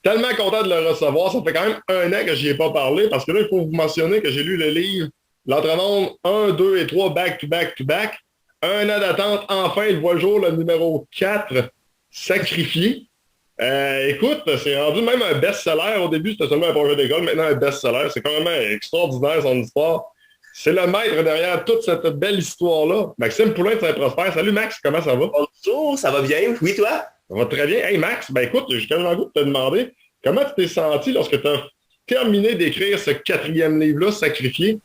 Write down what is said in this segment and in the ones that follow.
Tellement content de le recevoir. Ça fait quand même un an que j'y ai pas parlé parce que là, il faut vous mentionner que j'ai lu le livre L'Entremonde 1, 2 et 3 back to back to back. Un an d'attente, enfin, il voit le jour, le numéro 4 Sacrifié. Écoute, c'est rendu même un best-seller. Au début, c'était seulement un projet d'école. Maintenant, un best-seller. C'est quand même extraordinaire, son histoire. C'est le maître derrière toute cette belle histoire-là. Maxime Poulain de Saint-Prosper. Salut Max, comment ça va? Bonjour, ça va bien? Oui, toi? Ça va très bien. Hey Max, ben écoute, j'ai tellement le goût de te demander comment tu t'es senti lorsque tu as terminé d'écrire ce quatrième livre-là, Sacrifié?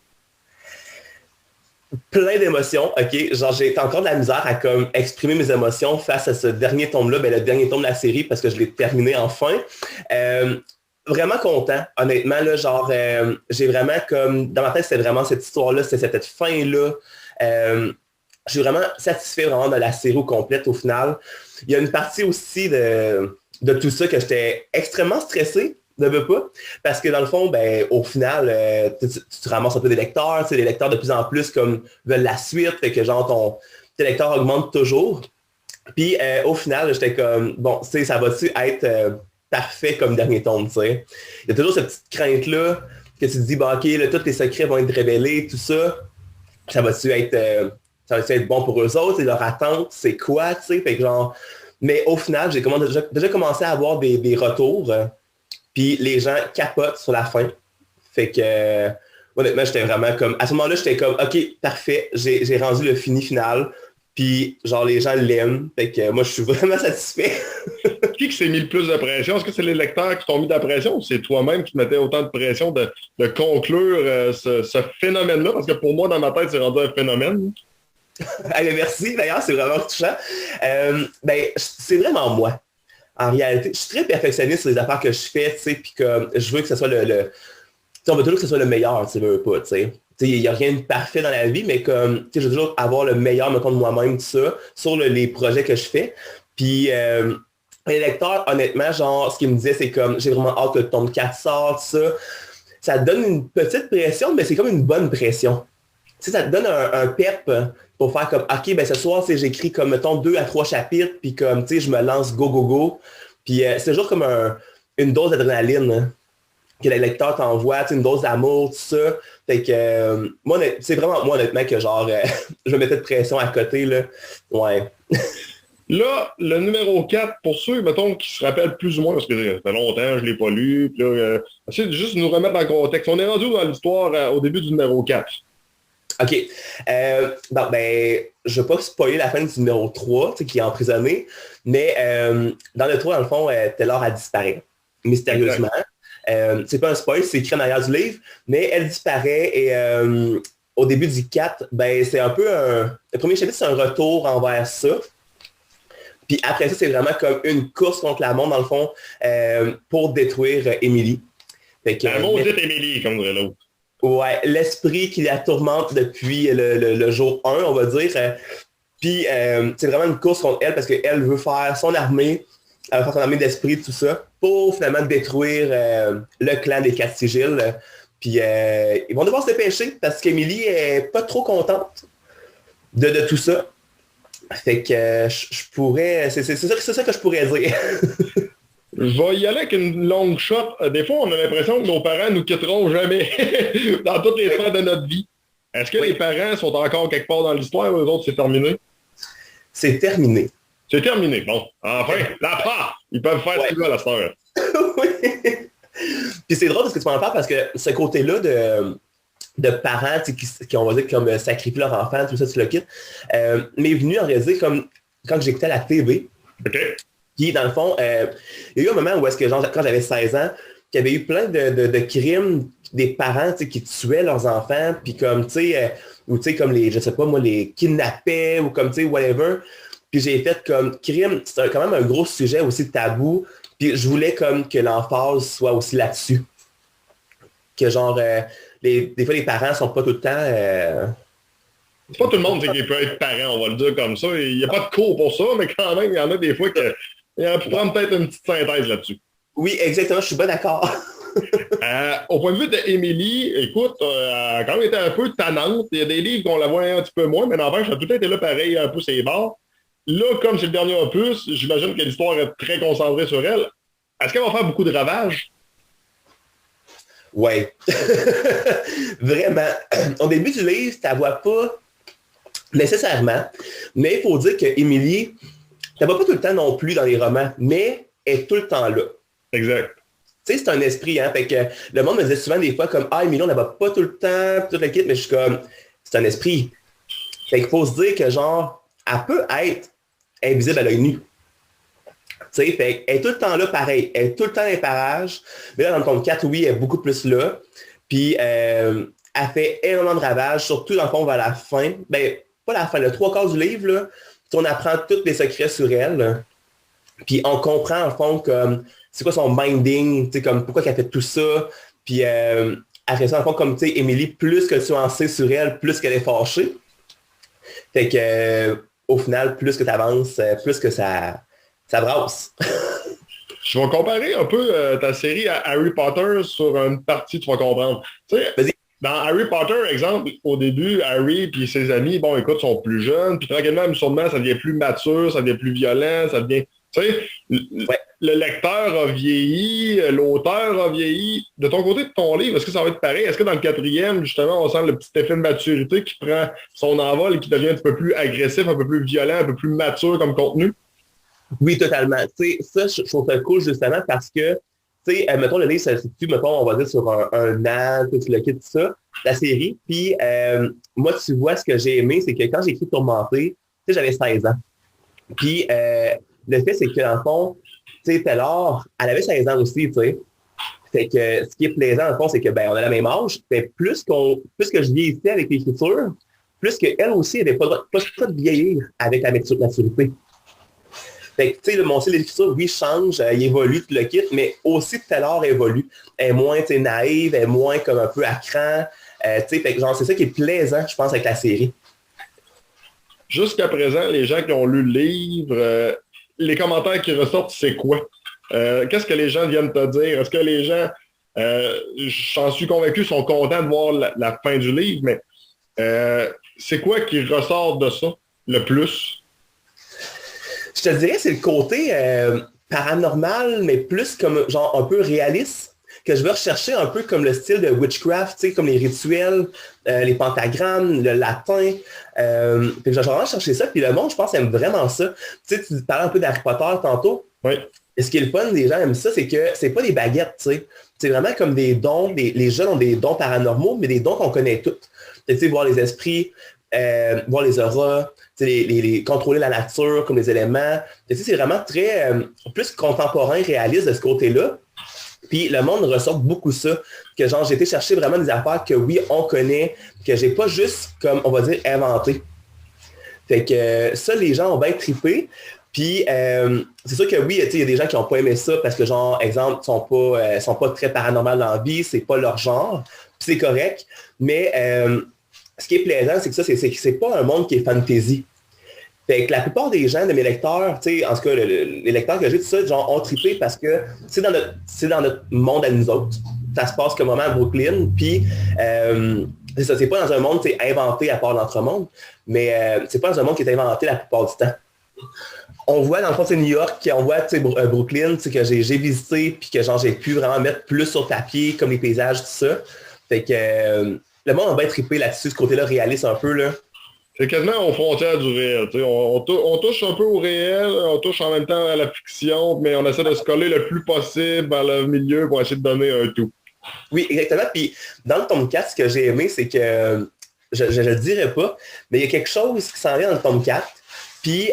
Plein d'émotions, ok? Genre, j'ai encore de la misère à comme exprimer mes émotions face à ce dernier tome-là, ben, le dernier tome de la série, parce que je l'ai terminé enfin. Vraiment content, honnêtement, là, genre, j'ai vraiment comme, dans ma tête, c'était vraiment cette histoire-là, c'était cette fin-là. Je suis vraiment satisfait vraiment de la série au complète au final. Il y a une partie aussi de tout ça que j'étais extrêmement stressé, ne veux pas, parce que dans le fond, ben, au final, tu te ramasses un peu des lecteurs, les lecteurs de plus en plus comme veulent la suite, fait que genre tes lecteurs augmentent toujours. Puis au final, j'étais comme, bon, tu sais, ça va-tu être parfait comme dernier tome, tu sais. Il y a toujours cette petite crainte-là que tu te dis, bah, ok, là, tous les secrets vont être révélés, tout ça. Ça va-tu être, ça va être bon pour eux autres, et leur attente, c'est quoi, tu sais. Fait que genre, mais au final, j'ai déjà commencé à avoir des retours. Puis les gens capotent sur la fin. Fait que, honnêtement, j'étais vraiment comme... À ce moment-là, j'étais comme, OK, parfait, j'ai rendu le final. Puis, genre, les gens l'aiment. Fait que moi, je suis vraiment satisfait. Qui s'est mis le plus de pression? Est-ce que c'est les lecteurs qui t'ont mis de la pression ou c'est toi-même qui te mettais autant de pression de conclure ce phénomène-là? Parce que pour moi, dans ma tête, c'est rendu un phénomène. Allez, merci, d'ailleurs, c'est vraiment touchant. Ben, c'est vraiment moi. En réalité, je suis très perfectionniste sur les affaires que je fais, tu sais, puis que je veux que ce soit on veut toujours que ce soit le meilleur, tu veux pas, tu sais. Il n'y a rien de parfait dans la vie, mais comme, tu sais, je veux toujours avoir le meilleur, mettons, de moi-même, tout ça, sur les projets que je fais. Puis, les lecteurs, honnêtement, genre, ce qu'ils me disaient, c'est comme, j'ai vraiment hâte que le tome 4 sorte, tout ça. Ça te donne une petite pression, mais c'est comme une bonne pression. Tu sais, ça te donne un pep pour faire comme, OK, ben ce soir, j'écris comme, mettons, 2 à 3 chapitres, puis comme, tu sais, je me lance go, go, go. Puis c'est toujours comme une dose d'adrénaline, hein, que le lecteur t'envoie, une dose d'amour, tout ça. Fait que, moi, c'est vraiment moi, honnêtement, que genre, je me mettais de pression à côté, là. Ouais. Là, le numéro 4 pour ceux, mettons, qui se rappellent plus ou moins, parce que ça fait longtemps, je ne l'ai pas lu, puis là, essayez de juste nous remettre dans le contexte. On est rendu où dans l'histoire au début du numéro 4? OK. Bon, ben, je ne vais pas spoiler la fin du numéro 3, qui est emprisonné, mais dans le 3, dans le fond, Taylor a disparu mystérieusement. C'est pas un spoil, c'est écrit en arrière du livre, mais elle disparaît et au début du 4, ben, c'est un peu le premier chapitre, c'est un retour envers ça. Puis après ça, c'est vraiment comme une course contre la montre, dans le fond, pour détruire Emily. La maudite Émilie, comme dirait l'autre. Ouais, l'esprit qui la tourmente depuis le jour 1, on va dire. Puis c'est vraiment une course contre elle parce qu'elle veut faire son armée, elle veut faire son armée d'esprit, tout ça, pour finalement détruire le clan des Quatre Sigils. Puis ils vont devoir se dépêcher parce qu'Emily est pas trop contente de tout ça. Fait que je pourrais... C'est ça que je pourrais dire. Je vais y aller avec une longue shot. Des fois, on a l'impression que nos parents nous quitteront jamais dans toutes les sphères de notre vie. Est-ce que Oui. les parents sont encore quelque part dans l'histoire ou les autres, c'est terminé? C'est terminé. C'est terminé. Bon, enfin, la part! Ils peuvent faire ce qu'ils veulent à cette heure. Oui. Puis c'est drôle parce que tu m'en parles parce que ce côté-là de parents qui, on va dire, comme sacrifient leur enfant, tout ça, tu le quittes, m'est venu en réalité comme quand j'écoutais la TV. OK. Puis dans le fond, il y a eu un moment où est-ce que genre, quand j'avais 16 ans, qu'il y avait eu plein de crimes des parents qui tuaient leurs enfants, puis comme, tu sais, ou tu sais, comme les, je sais pas moi, les kidnappaient, ou comme, tu sais, whatever. Puis j'ai fait comme crime, c'est quand même un gros sujet aussi de tabou, puis je voulais comme que l'emphase soit aussi là-dessus. Que genre, des fois les parents sont pas tout le temps... C'est pas tout le monde qui peut être parent, on va le dire comme ça. Il n'y a pas de cours pour ça, mais quand même, il y en a des fois que il y en a pour prendre peut-être une petite synthèse là-dessus. Oui, exactement, je suis bien d'accord. Au point de vue d'Émilie, écoute, elle a quand même été un peu tannante. Il y a des livres qu'on la voit un petit peu moins, mais n'empêche, elle a tout le temps été là pareil, un peu ses bords. Là, comme c'est le dernier opus, j'imagine que l'histoire est très concentrée sur elle. est-ce qu'elle va faire beaucoup de ravages? Ouais. Vraiment. Au début du livre, tu la vois pas nécessairement, mais il faut dire que Emily, tu la vois pas tout le temps non plus dans les romans, mais elle est tout le temps là. Exact. Tu sais, c'est un esprit, hein. Fait que le monde me disait souvent des fois comme « Ah, Emily, on la voit pas tout le temps, tout le kit », mais je suis comme « C'est un esprit ». Fait qu'il faut se dire que genre, elle peut être invisible à l'œil nu. Tu sais, fait qu'elle est tout le temps là pareil. Elle est tout le temps dans les parages. Mais là, dans le tome 4, oui, elle est beaucoup plus là. Puis, elle fait énormément de ravages, surtout dans le fond vers la fin. Ben, pas la fin, le 3/4 du livre, là. On apprend tous les secrets sur elle. Là. Puis, on comprend, en fond, comme c'est quoi son minding, tu sais, comme pourquoi elle fait tout ça. Puis, elle fait ça, en fond, comme, tu sais, Emily, plus que tu en sais sur elle, plus qu'elle est fâchée. Fait que, au final, plus que tu avances, plus que ça brasse. Je vais comparer un peu ta série à Harry Potter sur une partie, tu vas comprendre. Tu sais, dans Harry Potter, exemple, au début, Harry et ses amis, bon, écoute, sont plus jeunes, puis tranquillement, mais sûrement, ça devient plus mature, ça devient plus violent, ça devient... Tu sais, le lecteur a vieilli, l'auteur a vieilli. De ton côté, de ton livre, est-ce que ça va être pareil? Est-ce que dans le 4e, justement, on sent le petit effet de maturité qui prend son envol et qui devient un petit peu plus agressif, un peu plus violent, un peu plus mature comme contenu? Oui, totalement. Tu sais, ça, je trouve ça cool justement parce que, tu sais, mettons, le livre, ça se situe, mettons, on va dire sur un an, tu le quittes, tout ça, la série. Puis, moi, tu vois, ce que j'ai aimé, c'est que quand j'ai écrit Tourmenté, tu sais, j'avais 16 ans. Puis, le fait, c'est que, dans le fond, tu sais, Taylor, elle avait 16 ans aussi, tu sais. Fait que, ce qui est plaisant, dans le fond, c'est que, ben, on a la même âge. Fait plus que je vieillissais avec l'écriture, plus qu'elle aussi, elle n'avait pas le droit de vieillir avec la maturité. Fait que, tu sais, mon style d'écriture, oui, change, il évolue, tu le quittes, mais aussi Taylor évolue. Elle est moins, tu sais, naïve, elle est moins comme un peu à cran. Tu sais, fait que, genre, c'est ça qui est plaisant, je pense, avec la série. Jusqu'à présent, les gens qui ont lu le livre, les commentaires qui ressortent, c'est quoi? Qu'est-ce que les gens viennent te dire? Est-ce que les gens, j'en suis convaincu, sont contents de voir la fin du livre, mais c'est quoi qui ressort de ça le plus? Je te dirais, c'est le côté paranormal, mais plus comme genre un peu réaliste, que je veux rechercher un peu comme le style de witchcraft, tu sais, comme les rituels, les pentagrammes, le latin. Puis j'ai vraiment cherché ça, puis le monde, je pense, aime vraiment ça. Tu sais, tu parlais un peu d'Harry Potter tantôt. Oui. Et ce qui est le fun, les gens aiment ça, c'est que c'est pas des baguettes, tu sais. C'est vraiment comme des dons, les jeunes ont des dons paranormaux, mais des dons qu'on connaît tous. Tu sais, voir les esprits, voir les auras, contrôler la nature comme les éléments. Tu sais, c'est vraiment très plus contemporain, réaliste de ce côté-là. Puis le monde ressort beaucoup ça, que genre j'ai été chercher vraiment des affaires que oui, on connaît, que j'ai pas juste, comme on va dire, inventé. Fait que ça, les gens ont bien trippé. Puis c'est sûr que oui, il y a des gens qui n'ont pas aimé ça parce que, genre, exemple, sont pas très paranormales dans la vie, c'est pas leur genre, puis c'est correct. Mais ce qui est plaisant, c'est que ça, c'est pas un monde qui est fantasy. Fait que la plupart des gens de mes lecteurs, tu sais, en tout cas, les lecteurs que j'ai, tout ça, genre, ont trippé parce que c'est dans notre monde à nous autres. Ça se passe comme vraiment à Brooklyn, puis c'est ça, c'est pas dans un monde inventé à part l'entremonde, mais c'est pas dans un monde qui est inventé la plupart du temps. On voit dans le fond, c'est New York, on voit Brooklyn, que j'ai visité, puis que genre j'ai pu vraiment mettre plus sur papier, comme les paysages, tout ça. Fait que le monde a bien trippé là-dessus, ce côté-là réaliste un peu, là. C'est quasiment aux frontières du réel. On touche un peu au réel, on touche en même temps à la fiction, mais on essaie de se coller le plus possible dans le milieu pour essayer de donner un tout. Oui, exactement. Puis dans le tome 4, ce que j'ai aimé, c'est que, je ne le dirais pas, mais il y a quelque chose qui s'en vient dans le tome 4. Puis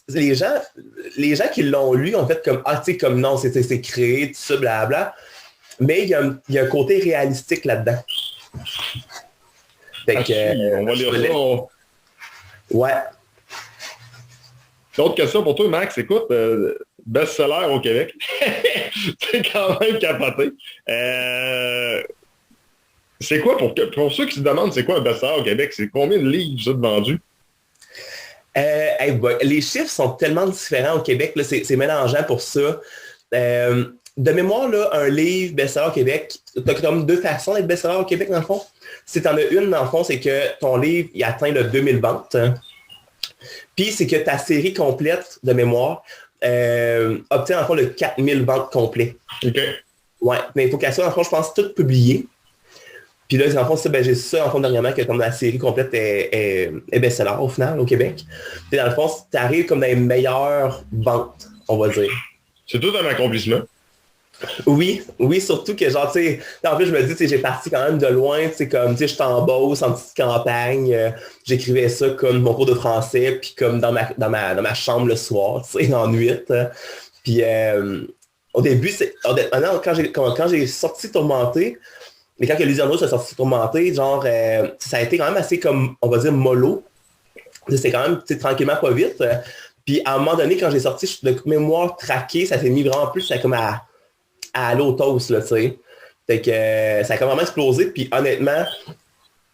les gens qui l'ont lu ont fait comme, ah, tu sais, comme non, c'est créé, tout ça, blablabla. Mais il y a un côté réalistique là-dedans. Fait que, on va lire ça. Ouais. D'autres questions pour toi, Max. Écoute, best-seller au Québec. C'est quand même capoté. C'est quoi, pour ceux qui se demandent c'est quoi un best-seller au Québec, c'est combien de livres vous êtes vendus? Les chiffres sont tellement différents au Québec, là, c'est mélangeant pour ça. De mémoire, là, un livre best-seller au Québec, tu as comme deux façons d'être best-seller au Québec, dans le fond. Si tu en as une, dans le fond, c'est que ton livre il atteint le 2000 ventes. Puis c'est que ta série complète, de mémoire, obtient en fond le 4000 ventes complets. OK. Ouais, mais il faut qu'elle soit, en fond, je pense, toute publiée. Puis là, en fond, ça, ben, j'ai ça, en fond, dernièrement, que comme la série complète est best-seller, au final, au Québec. Puis dans le fond, tu arrives comme dans les meilleures ventes, on va dire. C'est tout un accomplissement. Oui, oui, surtout que genre, tu sais, en plus, je me dis, tu sais, j'ai parti quand même de loin, tu sais, comme, tu sais, je suis en Beauce, en petite campagne, j'écrivais ça comme mon cours de français, puis comme dans ma chambre le soir, tu sais, en nuit. Puis au début, honnêtement, quand j'ai sorti Tourmenté, mais quand Luciano s'est sorti Tourmenté, genre, ça a été quand même assez comme, on va dire, mollo. C'était quand même, tu sais, tranquillement, pas vite. Puis à un moment donné, quand j'ai sorti de mémoire traquée, ça s'est mis vraiment plus comme à l'eau toast, là, tu sais. Fait que ça a vraiment explosé. Puis honnêtement,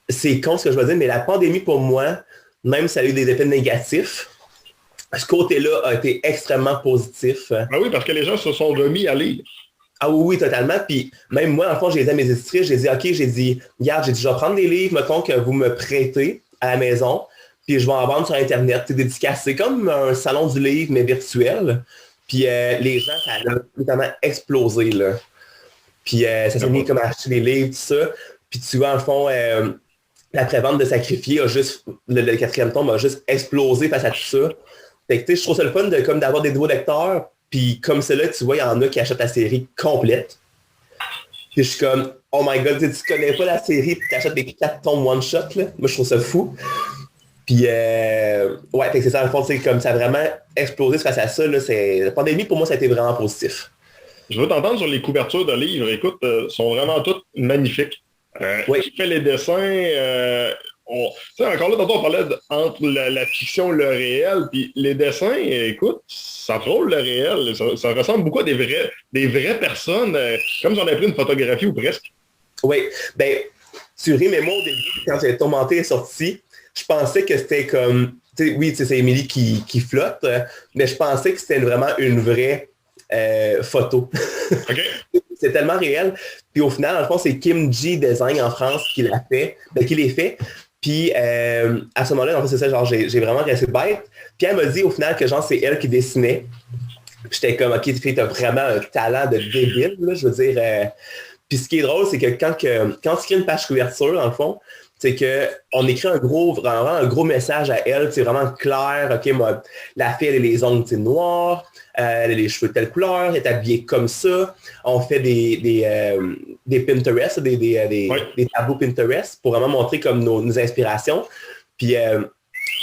c'est con ce que je veux dire, mais la pandémie, pour moi, même si ça a eu des effets négatifs, ce côté-là a été extrêmement positif. Ah oui, parce que les gens se sont remis à lire. Ah oui, oui, totalement. Puis même moi, en fond, j'ai dit à mes éditrices, j'ai dit, OK, regarde, je vais prendre des livres, mettons, que vous me prêtez à la maison, puis je vais en vendre sur Internet, dédicacé. C'est comme un salon du livre, mais virtuel. Puis les gens, ça a totalement explosé, là. Puis ça s'est mis comme à acheter des livres, tout ça. Puis tu vois, en fond, la prévente de Sacrifié a juste, le quatrième tome a juste explosé face à tout ça. Fait que tu sais, je trouve ça le fun d'avoir des nouveaux lecteurs. Puis comme cela, tu vois, il y en a qui achètent la série complète. Puis je suis comme, oh my god, tu connais pas la série puis tu achètes des 4 tomes one-shot, là. Moi, je trouve ça fou. Puis, ouais, c'est ça, en fond, c'est comme ça a vraiment explosé face à ça. Là, la pandémie, pour moi, ça a été vraiment positif. Je veux t'entendre sur les couvertures de livres. Écoute, sont vraiment toutes magnifiques. Oui. Qui fait les dessins, encore là, tantôt, on parlait entre la fiction et le réel, puis les dessins, écoute, ça frôle le réel. Ça ressemble beaucoup à des vraies personnes, comme si on avait pris une photographie ou presque. Oui, ben, tu ris, mais moi, au début, quand j'ai Tourmenté est sorti, je pensais que c'était comme, oui, c'est Émilie qui flotte, mais je pensais que c'était vraiment une vraie photo. OK. C'est tellement réel. Puis au final, en fond, c'est Kim G Design en France qui l'a fait, qui les fait. Puis à ce moment-là, en fait, c'est ça, genre, j'ai vraiment resté bête. Puis elle m'a dit au final que genre, c'est elle qui dessinait. J'étais comme, OK, tu as vraiment un talent de débile, là, je veux dire. Puis ce qui est drôle, c'est que quand tu crées une page couverture, dans le fond, c'est qu'on écrit vraiment un gros message à elle, c'est vraiment clair. OK, moi, la fille, elle a les ongles noirs, elle a les cheveux de telle couleur, elle est habillée comme ça. On fait des Pinterest, des tableaux Pinterest pour vraiment montrer comme nos inspirations. Puis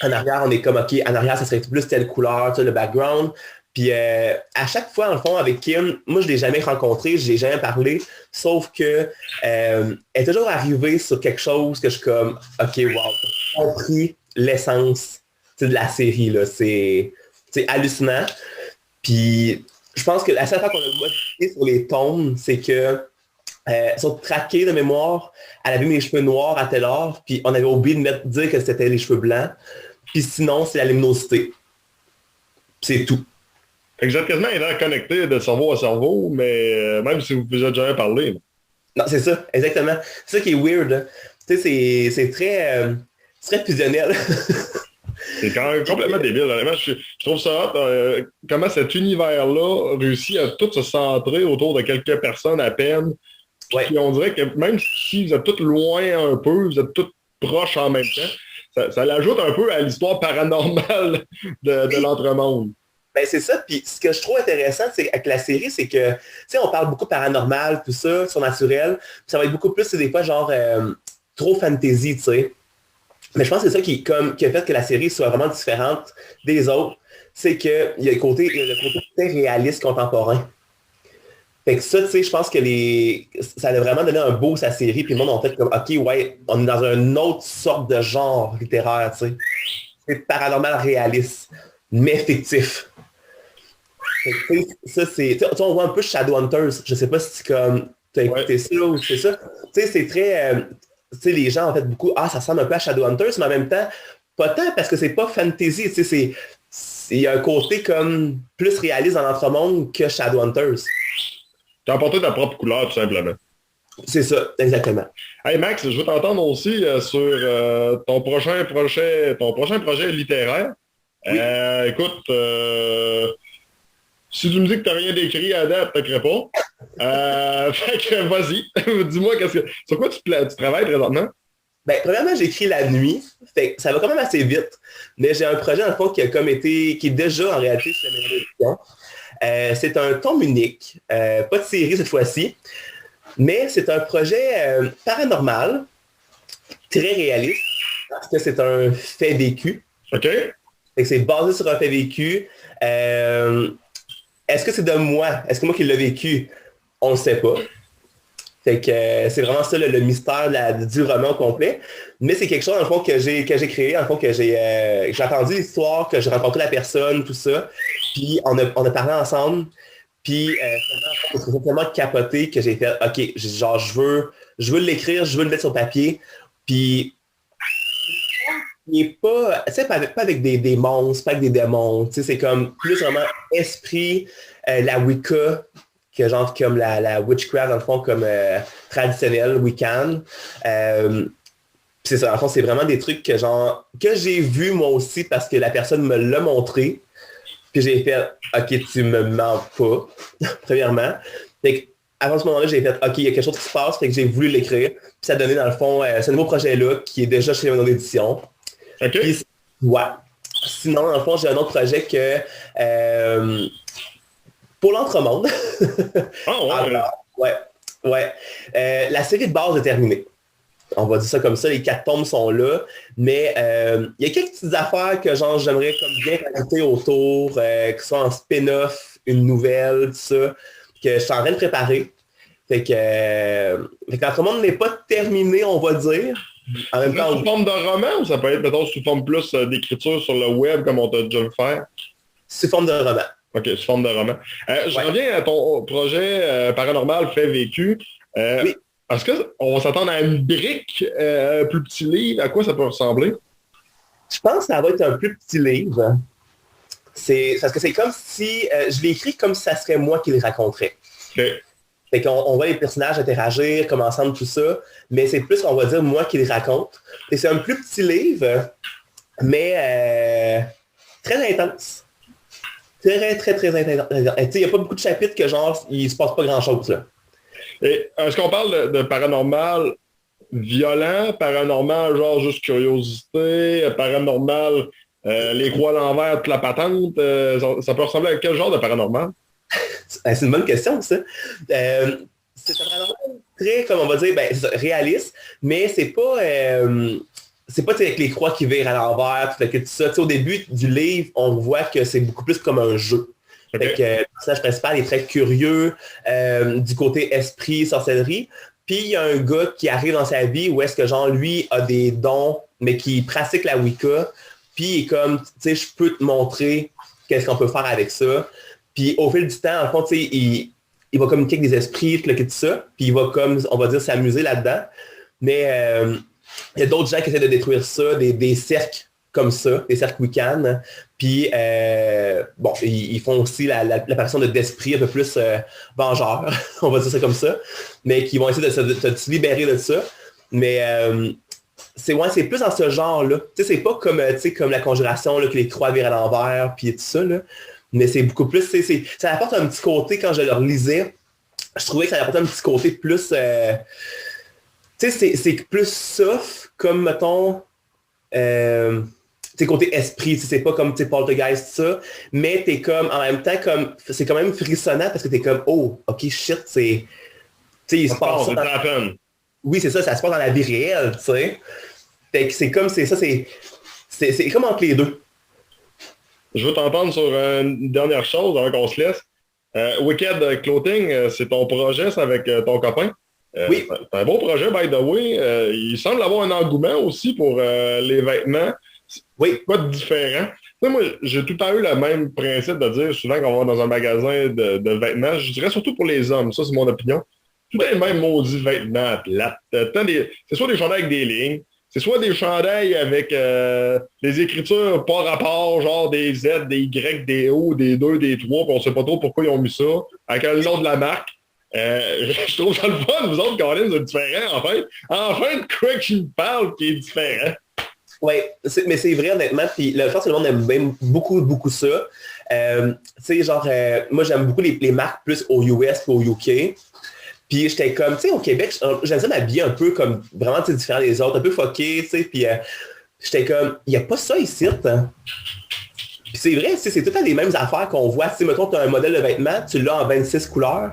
en arrière, on est comme, OK, en arrière, ça serait plus telle couleur, le background. Puis à chaque fois, en fond, avec Kim, moi, je ne l'ai jamais rencontré, je n'ai jamais parlé, sauf que elle est toujours arrivée sur quelque chose que je suis comme, OK, wow, j'ai compris l'essence de la série, là. C'est hallucinant. Puis je pense que la seule fois qu'on a modifié sur les tomes, c'est que sur traqué de mémoire, elle avait mes cheveux noirs à telle heure, puis on avait oublié de dire que c'était les cheveux blancs. Puis sinon, c'est la luminosité. C'est tout. Exactement, il est connecté de cerveau à cerveau, mais même si vous ne avez jamais parlé. Non, c'est ça, exactement. C'est ça qui est weird. Tu sais, c'est très fusionnel. C'est quand même complètement débile. Je trouve ça hot, comment cet univers-là réussit à tout se centrer autour de quelques personnes à peine. Ouais. Puis on dirait que même si vous êtes tous loin un peu, vous êtes tous proches en même temps, ça l'ajoute un peu à l'histoire paranormale de l'entremonde. Ben c'est ça, puis ce que je trouve intéressant avec la série, c'est que, tu sais, on parle beaucoup paranormal, tout ça, surnaturel, puis ça va être beaucoup plus, c'est des fois, genre, trop fantasy, tu sais. Mais je pense que c'est ça qui a fait que la série soit vraiment différente des autres, c'est qu'il y a le côté très réaliste contemporain. Fait que ça, tu sais, je pense que ça a vraiment donné un boost à la série, puis le monde a fait comme, OK, ouais, on est dans une autre sorte de genre littéraire, tu sais. C'est paranormal réaliste, mais fictif. Ça, c'est. On voit un peu Shadowhunters. Je sais pas si tu as écouté ça ou c'est ça. Tu sais, c'est très. Tu sais, les gens ont fait beaucoup. Ah, ça ressemble un peu à Shadowhunters, mais en même temps, pas tant parce que c'est pas fantasy. Tu sais, il y a un côté comme plus réaliste dans l'entremonde que Shadowhunters. Tu as apporté ta propre couleur, tout simplement. C'est ça, exactement. Hey Max, je veux t'entendre aussi sur ton prochain projet littéraire. Oui. Écoute, Si tu me dis que t'as rien d'écrit à date, t'inquiète pas. Fait que vas-y, dis-moi sur quoi tu travailles présentement? Ben, premièrement, j'écris la nuit, fait que ça va quand même assez vite, mais j'ai un projet, dans le fond, qui a comme été, qui est déjà en réalité sur la maison d'édition. C'est un tome unique, pas de série cette fois-ci, mais c'est un projet paranormal, très réaliste, parce que c'est un fait vécu. OK. Fait que c'est basé sur un fait vécu. Est-ce que c'est de moi? Est-ce que moi qui l'ai vécu? On ne sait pas. Fait que c'est vraiment ça le mystère du roman complet. Mais c'est quelque chose, dans le fond, que j'ai créé, dans le fond, que j'ai entendu l'histoire, que j'ai rencontré la personne, tout ça. Puis on a parlé ensemble. Puis c'est tellement capoté que j'ai fait, OK, genre, je veux l'écrire, je veux le mettre sur papier. Puis il n'est pas, tu sais, pas avec des monstres, pas avec des démons. Tu sais, c'est comme plus vraiment esprit, la Wicca, que genre comme la witchcraft, dans le fond, comme traditionnelle, Wiccan. C'est ça, dans le fond, c'est vraiment des trucs que j'ai vu moi aussi parce que la personne me l'a montré. Puis j'ai fait, OK, tu me mens pas, premièrement. Fait que, avant ce moment-là, j'ai fait, OK, il y a quelque chose qui se passe, fait que j'ai voulu l'écrire. Puis ça a donné, dans le fond, ce nouveau projet-là qui est déjà chez mon édition. OK. Puis, ouais. Sinon, dans le fond, j'ai un autre projet que pour l'entremonde. Ah ouais. Alors, ouais. La série de base est terminée. On va dire ça comme ça, les 4 tomes sont là. Mais il y a quelques petites affaires que genre j'aimerais comme bien rajouter autour, que ce soit en spin-off, une nouvelle, tout ça, que je suis en train de préparer. Fait que l'entremonde n'est pas terminé, on va dire. En même temps, sous forme de roman ou ça peut être, mettons, sous forme plus d'écriture sur le web comme on t'a déjà vu faire? sous forme de roman. OK, sous forme de roman. Je reviens à ton projet paranormal fait vécu. Oui. Est-ce qu'on va s'attendre à une brique, un plus petit livre? À quoi ça peut ressembler? Je pense que ça va être un plus petit livre. Parce que c'est comme si... je l'ai écrit comme si ça serait moi qui le raconterais. OK. Fait qu'on voit les personnages interagir, comme ensemble, tout ça, mais c'est plus, on va dire, moi qui les raconte. Et c'est un plus petit livre, mais très intense. Très, très, très intense. Il n'y a pas beaucoup de chapitres que genre, il se passe pas grand-chose, là. Et est-ce qu'on parle de paranormal violent, paranormal genre juste curiosité, paranormal les croix à l'envers, toute la patente? Ça peut ressembler à quel genre de paranormal? C'est une bonne question, ça. C'est un paranormal très, comme on va dire, réaliste, mais c'est pas avec les croix qui virent à l'envers, tout ça. Au début du livre, on voit que c'est beaucoup plus comme un jeu. Okay. Fait que le personnage principal est très curieux du côté esprit, sorcellerie. Puis il y a un gars qui arrive dans sa vie où est-ce que genre lui a des dons, mais qui pratique la Wicca. Puis il est comme, tu sais, je peux te montrer qu'est-ce qu'on peut faire avec ça. Puis au fil du temps, en fond, tu sais, il va communiquer avec des esprits, tout ça. Puis il va comme, on va dire, s'amuser là-dedans. Mais il y a d'autres gens qui essaient de détruire ça, des cercles comme ça, des cercles Wiccan. Puis, ils font aussi l'apparition d'esprits un peu plus vengeurs, on va dire ça comme ça, mais qui vont essayer de se libérer de ça. Mais c'est plus dans ce genre-là. Tu sais, c'est pas comme la conjuration, là, que les croix virent à l'envers, puis tout ça, là. Mais c'est beaucoup plus... ça apporte un petit côté, quand je le relisais, je trouvais que ça apportait un petit côté plus... tu sais, c'est plus soft, comme, mettons... côté esprit, c'est pas comme Poltergeist, ça, mais t'es comme, en même temps, comme c'est quand même frissonnant parce que t'es comme, oh, ok, shit, c'est... il se passe ça dans... Oui, c'est ça, ça se passe dans la vie réelle, tu sais. Fait que c'est comme, c'est comme entre les deux. Je veux t'entendre sur une dernière chose avant qu'on se laisse. Wicked Clothing, c'est ton projet, c'est avec ton copain. Oui. C'est un beau projet, by the way. Il semble avoir un engouement aussi pour les vêtements. Oui. Pas de différent. Tu sais, moi, j'ai tout le temps eu le même principe de dire souvent qu'on va dans un magasin de vêtements. Je dirais surtout pour les hommes, ça c'est mon opinion. Tout les mêmes maudits vêtements plates. C'est soit des chandails avec des lignes, c'est soit des chandails avec des écritures pas rapport, genre des Z, des Y, des O, des 2, des 3, puis on sait pas trop pourquoi ils ont mis ça, avec le nom de la marque. Je trouve ça le fun, vous autres, Colin, c'est différent, en fait. Enfin, de quoi qu'il me parle qui est différent. Oui, mais c'est vrai, honnêtement. Puis je pense que le monde aime même beaucoup, beaucoup ça. Tu sais, genre, moi, j'aime beaucoup les marques plus au US qu'au UK. Puis j'étais comme, tu sais, au Québec, j'aime ça m'habiller un peu comme vraiment différent des autres, un peu fucké, tu sais. Puis j'étais comme, il n'y a pas ça ici, hein. Puis c'est vrai, c'est tout à les mêmes affaires qu'on voit. Tu sais, mettons, tu as un modèle de vêtement, tu l'as en 26 couleurs.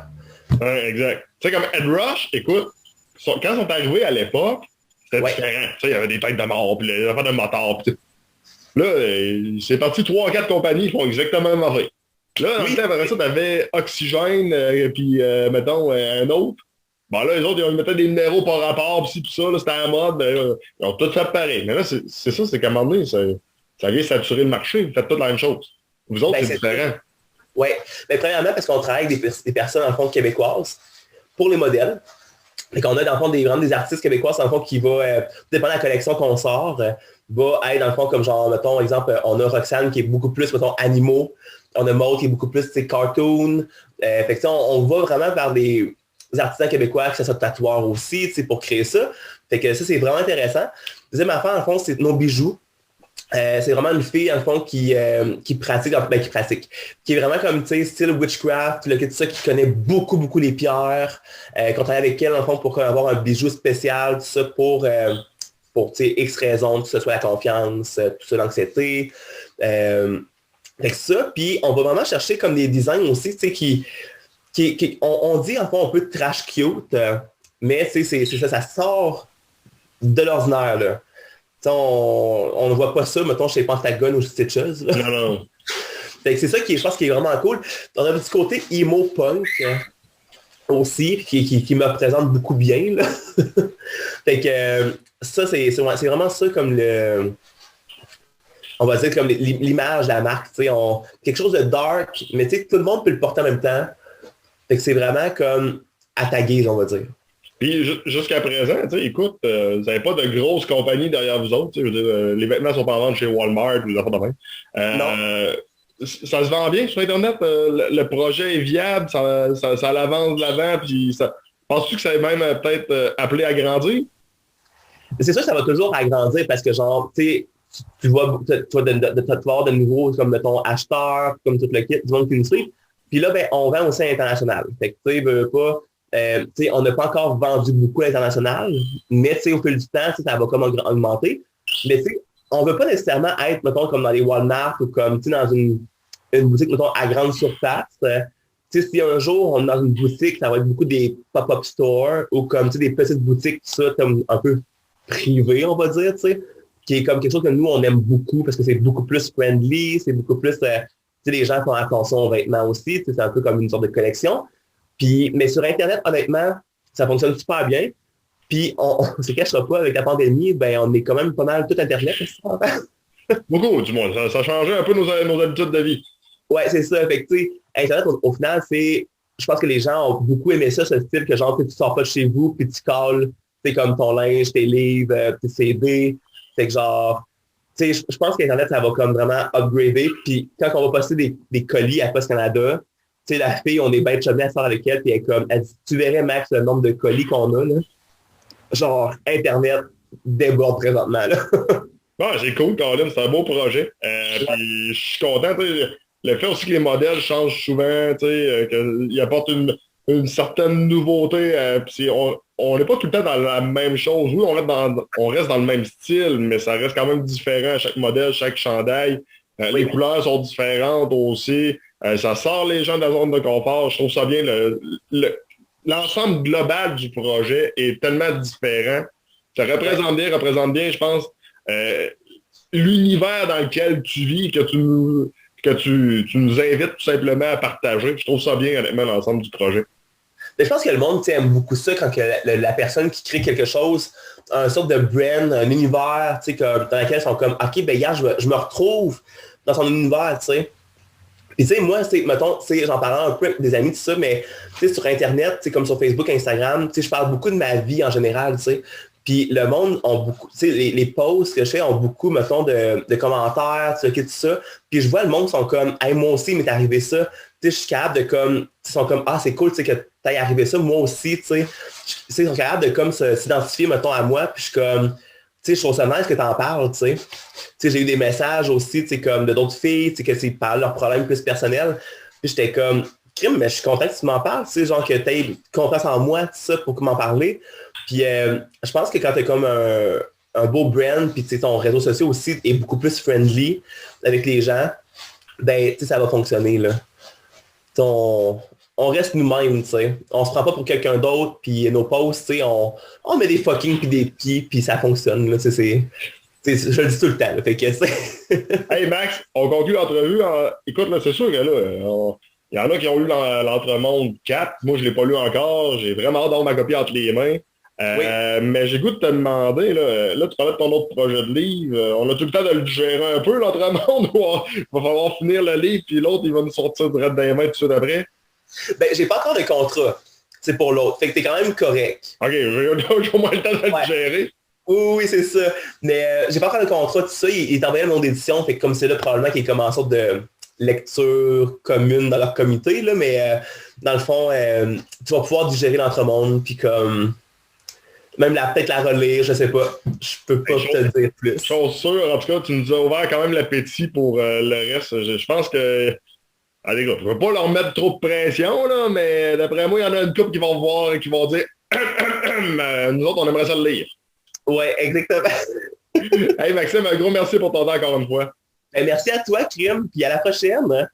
Ouais, exact. Tu sais, comme Ed Rush, écoute, quand ils sont arrivés à l'époque, c'était différent. Tu sais, il y avait des têtes de mort, puis les affaires de motards. Là, c'est parti 3 ou 4 compagnies qui font exactement la même affaire. Là, en même temps, après ça, t'avais Oxygène, puis, mettons, un autre. Bon, là, les autres, ils mettaient des numéros par rapport, pis ci, pis ça, là, c'était à la mode. Ils ont tout fait pareil. Mais là, c'est ça, c'est qu'à un moment donné, ça vient saturer le marché. Vous faites toutes la même chose. Vous autres, c'est différent. Oui. Mais premièrement, parce qu'on travaille avec des personnes, en fond, québécoises pour les modèles. Fait qu'on a, dans le fond, vraiment des artistes québécois, dans le fond, qui va, dépendant de la collection qu'on sort, va être, dans le fond, comme genre, mettons, exemple, on a Roxane qui est beaucoup plus, mettons, animaux. On a Maud qui est beaucoup plus, tu sais, cartoon. Fait que, on va vraiment vers des artisans québécois, que ce soit tatoueurs aussi, tu sais, pour créer ça. Fait que ça, c'est vraiment intéressant. Deuxième affaire, en fond, c'est nos bijoux. C'est vraiment une fille, en fond, qui pratique, qui est vraiment comme, tu sais, style witchcraft, là, tout ça, qui connaît beaucoup, beaucoup les pierres, qu'on travaille avec elle, en fond, pour avoir un bijou spécial, tout ça, pour tu sais, X raisons, que ce soit la confiance, tout ça, l'anxiété. Fait que ça, puis on va vraiment chercher comme des designs aussi, tu sais, on dit, en fond, un peu trash cute, mais, tu sais, c'est ça sort de l'ordinaire, là. On ne voit pas ça, mettons, chez Pentagon ou Stitches. Là. Non. Fait que c'est ça qui est, je pense, qui est vraiment cool. On a un petit côté emo punk aussi, qui me représente beaucoup bien. Là. Fait que ça, c'est vraiment ça comme on va dire comme l'image de la marque. Quelque chose de dark, mais tout le monde peut le porter en même temps. Fait que c'est vraiment comme à ta guise, on va dire. Puis jusqu'à présent, écoute, vous n'avez pas de grosses compagnies derrière vous autres. Je veux dire, les vêtements sont pas en vente chez Walmart ou des affaires de même. Non. Ça se vend bien sur Internet. Le projet est viable, ça l'avance de l'avant. Puis penses-tu que ça va même peut-être appelé à grandir? C'est sûr que ça va toujours agrandir parce que genre, tu vois, tu vas voir de nouveaux, comme mettons, acheteurs, comme tout le kit, du monde qui nous suit. Puis là, ben, on vend aussi à l'international. Fait que tu sais, pas. On n'a pas encore vendu beaucoup à l'international, mais au fil du temps, ça va comme augmenter. Mais on ne veut pas nécessairement être, mettons, comme dans les Walmart ou comme dans une boutique, mettons, à grande surface. Si un jour on est dans une boutique, ça va être beaucoup des pop-up stores ou comme des petites boutiques, tout ça, comme un peu privées, on va dire, qui est comme quelque chose que nous, on aime beaucoup parce que c'est beaucoup plus friendly, c'est beaucoup plus, les gens font attention aux vêtements aussi, c'est un peu comme une sorte de collection. Puis, mais sur Internet, honnêtement, ça fonctionne super bien. Puis, on ne se cachera pas, avec la pandémie, ben, on est quand même pas mal tout Internet. Beaucoup, du moins. Ça a changé un peu nos habitudes de vie. Ouais, c'est ça. Fait que, Internet, au final, je pense que les gens ont beaucoup aimé ça, ce style que genre, tu sors pas de chez vous, puis tu calls, comme ton linge, tes livres, tes CD. Fait que genre, je pense qu'Internet, ça va comme vraiment upgrader. Puis, quand on va poster des colis à Post Canada, la fille, on est bien chumée à faire avec elle, puis elle dit, tu verrais, Max, le nombre de colis qu'on a, là. Genre, Internet déborde présentement, là. Ouais, c'est cool, Colin, c'est un beau projet. Puis, je suis content, le fait aussi que les modèles changent souvent, qu'ils apportent une certaine nouveauté, puis on n'est pas tout le temps dans la même chose. Oui, on reste dans le même style, mais ça reste quand même différent, chaque modèle, chaque chandail. Les couleurs sont différentes aussi. Ça sort les gens de la zone de confort. Je trouve ça bien. L'ensemble global du projet est tellement différent. Ça représente bien, je pense, l'univers dans lequel tu vis, que tu nous invites tout simplement à partager. Je trouve ça bien, honnêtement, l'ensemble du projet. Mais je pense que le monde aime beaucoup ça quand que la personne qui crée quelque chose, un sorte de brand, un univers, dans lequel ils sont comme, OK, ben gars, je me retrouve dans son univers, tu sais. Puis moi, mettons, j'en parlais un peu avec des amis, tout ça, mais sur Internet, comme sur Facebook, Instagram, je parle beaucoup de ma vie en général, tu sais. Puis le monde ont beaucoup, les posts que je fais ont beaucoup, mettons, de commentaires, tout ça. Puis je vois le monde sont comme, hey, moi aussi, il m'est arrivé ça. Je suis capable de comme, ils sont comme, ah, c'est cool, que t'ailles arrivé ça, moi aussi, tu sais. Ils sont capables de comme s'identifier, mettons, à moi. Puis je suis comme, tu sais, je trouve ça nice que t'en parles, tu sais. Tu sais, j'ai eu des messages aussi, tu sais, comme de d'autres filles, tu sais, que c'est parlent de leurs problèmes plus personnels. Puis j'étais comme, crime, mais je suis content que tu m'en parles, tu sais, genre que t'aies confiance en moi, tout ça, pour m'en parler. Puis je pense que quand t'as comme un beau brand, puis tu sais, ton réseau social aussi est beaucoup plus friendly avec les gens, ben, tu sais, ça va fonctionner, là. On reste nous-mêmes, tu sais. On se prend pas pour quelqu'un d'autre, puis nos posts, tu sais, on met des fucking puis des pieds, puis ça fonctionne, là, tu sais, je le dis tout le temps, là, fait que, Hey Max, on conclut l'entrevue. Écoute, là, c'est sûr que là, il y en a qui ont lu l'Entremonde 4. Moi, je l'ai pas lu encore. J'ai vraiment hâte d'avoir ma copie entre les mains. oui. Mais j'ai goût de te demander, là, tu parlais de ton autre projet de livre. On a tout le temps de le gérer un peu, l'Entremonde, ou il va falloir finir le livre, puis l'autre, il va nous sortir direct dans les mains tout de suite après. Ben, j'ai pas encore de contrat, c'est pour l'autre. Fait que t'es quand même correct. OK, j'ai au moins le temps de le gérer. Oui, c'est ça. Mais j'ai pas encore de contrat, tout ça. Il est envoyé à le nom d'édition. Fait que comme c'est là, probablement qu'il est comme en sorte de lecture commune dans leur comité, là, mais dans le fond, tu vas pouvoir digérer l'entremonde, puis comme même peut-être la relire, je sais pas. Je peux pas te le dire plus. Chose sûre, en tout cas, tu nous as ouvert quand même l'appétit pour le reste. Je pense que... Allez, gars, je veux pas leur mettre trop de pression, là, mais d'après moi, il y en a une couple qui vont voir et qui vont dire nous autres, on aimerait ça le lire. Ouais, exactement. Hey Maxime, un gros merci pour ton temps encore une fois. Ben, merci à toi, Krim, puis à la prochaine.